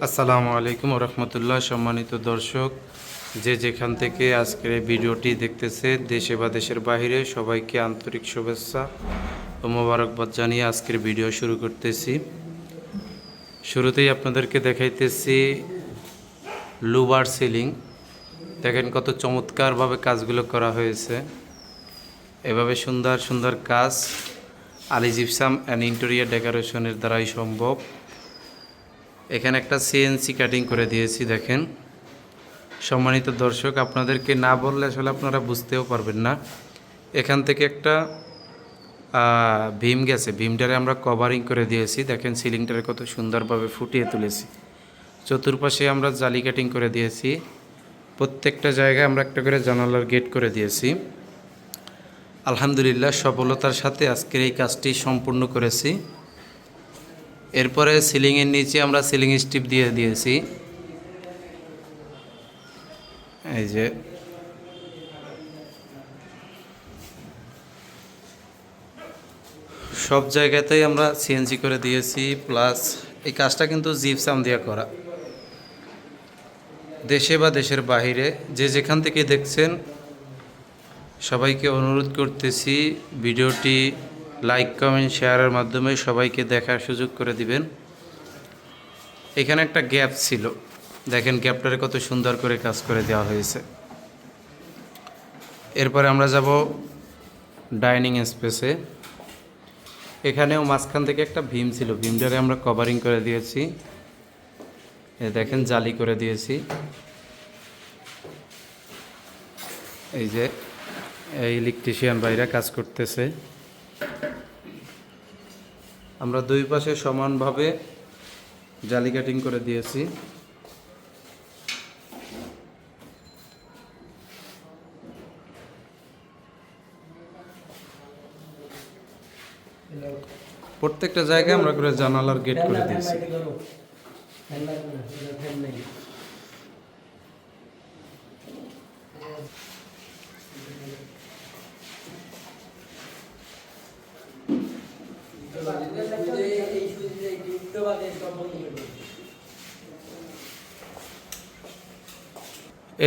আসসালামু আলাইকুম রহমতুল্লাহ। সম্মানিত দর্শক, যে যেখান থেকে আজকের এই ভিডিওটি দেখতেছে, দেশে বা দেশের বাইরে, সবাইকে আন্তরিক শুভেচ্ছা ও মোবারকবাদ জানিয়ে আজকের ভিডিও শুরু করতেছি। শুরুতেই আপনাদেরকে দেখাইতেছি লুবার সিলিং। দেখেন কত চমৎকারভাবে কাজগুলো করা হয়েছে। এভাবে সুন্দর সুন্দর কাজ আলী জিপসাম অ্যান্ড ইন্টেরিয়র ডেকোরেশনের দ্বারাই সম্ভব। এখানে একটা সিএনসি কাটিং করে দিয়েছি। দেখেন সম্মানিত দর্শক, আপনাদেরকে না বললে আসলে আপনারা বুঝতেও পারবেন না। এখান থেকে একটা ভীম গেছে, ভীমটারে আমরা কভারিং করে দিয়েছি। দেখেন সিলিংটারে কত সুন্দরভাবে ফুটিয়ে তুলেছি। চতুর্পাশে আমরা জালি কাটিং করে দিয়েছি। প্রত্যেকটা জায়গায় আমরা একটা করে জানালার গেট করে দিয়েছি। আলহামদুলিল্লাহ সফলতার সাথে আজকের এই কাজটি সম্পূর্ণ করেছি। এরপরে সিলিংয়ের নিচে আমরা সিলিং স্ট্রিপ দিয়ে দিয়েছি। এই যে সব জায়গাতেই আমরা সিএনসি করে দিয়েছি। প্লাস এই কাজটা কিন্তু জিপসাম দিয়ে করা। দেশে বা দেশের বাহিরে যে যেখান থেকে দেখছেন সবাইকে অনুরোধ করতেছি, ভিডিওটি লাইক কমেন্ট শেয়ারের মাধ্যমে সবাইকে দেখার সুযোগ করে দিবেন। এখানে একটা গ্যাপ ছিল, দেখেন গ্যাপটারে কত সুন্দর করে কাজ করে দেওয়া হয়েছে। এরপরে আমরা যাব ডাইনিং স্পেসে। এখানেও মাঝখান থেকে একটা ভীম ছিল, ভীমটারে আমরা কভারিং করে দিয়েছি। দেখেন জালি করে দিয়েছি। এই যে ইলেকট্রিশিয়ান ভাইরা কাজ করতেছে। আমরা দুই পাশে সমানভাবে জালি কাটিং করে দিয়েছি। প্রত্যেকটা জায়গায় আমরা করে জানালার গেট করে দিয়েছি।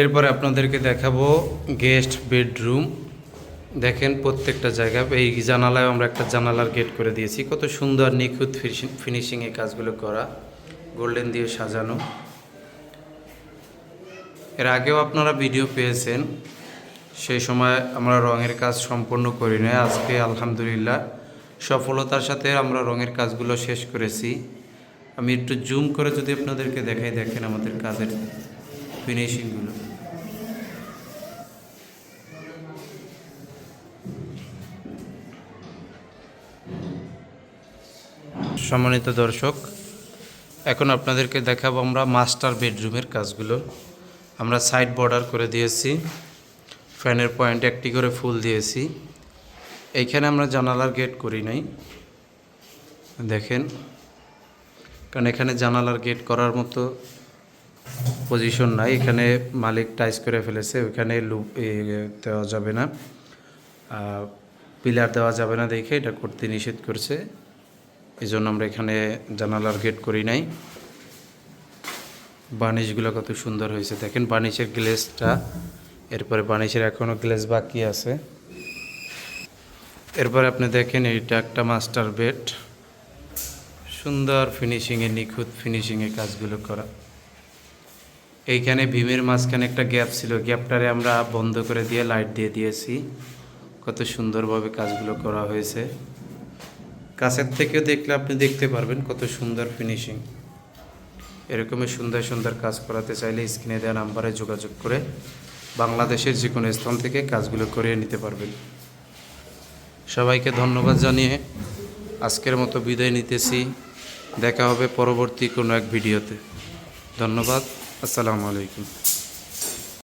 এরপরে আপনাদেরকে দেখাবো গেস্ট বেডরুম। দেখেন প্রত্যেকটা জায়গায় এই জানালায় আমরা একটা জানালার গেট করে দিয়েছি। কত সুন্দর নিখুঁত ফিনিশিংয়ে কাজগুলো করা, গোল্ডেন দিয়ে সাজানো। এর আগেও আপনারা ভিডিও পেয়েছেন, সেই সময় আমরা রঙের কাজ সম্পূর্ণ করি না। আজকে আলহামদুলিল্লাহ সফলতার সাথে আমরা রঙের কাজগুলো শেষ করেছি। আমি একটু জুম করে যদি আপনাদেরকে দেখাই, দেখেন আমাদের কাজের ফিনিশিংগুলো। সম্মানিত দর্শক, এখন আপনাদেরকে দেখাবো আমরা মাস্টার বেডরুমের কাজগুলো। আমরা সাইড বর্ডার করে দিয়েছি, ফ্যানের পয়েন্টে একটি করে ফুল দিয়েছি। এইখানে আমরা জানালার গেট করি নাই, দেখেন, কারণ এখানে জানালার গেট করার মতো পজিশন নাই। এখানে মালিক টাইস করে ফেলেছে, ওইখানে লুপ দেওয়া যাবে না, পিলার দেওয়া যাবে না, দেখে এটা করতে নিষেধ করছে। এই জন্য আমরা এখানে জানালার গেট করি নাই। বার্নিশগুলো কত সুন্দর হয়েছে, দেখেন বার্নিশের গ্লেজটা। এরপরে বার্নিশের এখনও গ্লেজ বাকি আছে। এরপরে আপনি দেখেন এইটা একটা মাস্টার বেড, সুন্দর ফিনিশিংয়ে, নিখুঁত ফিনিশিংয়ে কাজগুলো করা। এইখানে ভীমের মাঝখানে একটা গ্যাপ ছিল, গ্যাপটারে আমরা বন্ধ করে দিয়ে লাইট দিয়ে দিয়েছি। কত সুন্দরভাবে কাজগুলো করা হয়েছে। কাছের থেকেও দেখলে আপনি দেখতে পারবেন কত সুন্দর ফিনিশিং। এরকমই সুন্দর সুন্দর কাজ করাতে চাইলে স্ক্রিনে দেওয়া নাম্বারে যোগাযোগ করে বাংলাদেশের যে কোনো স্থান থেকে কাজগুলো করিয়ে নিতে পারবেন। সবাইকে ধন্যবাদ জানিয়ে আজকের মতো বিদায় নিতেছি। দেখা হবে পরবর্তী কোনো এক ভিডিওতে। ধন্যবাদ। আসসালামু আলাইকুম।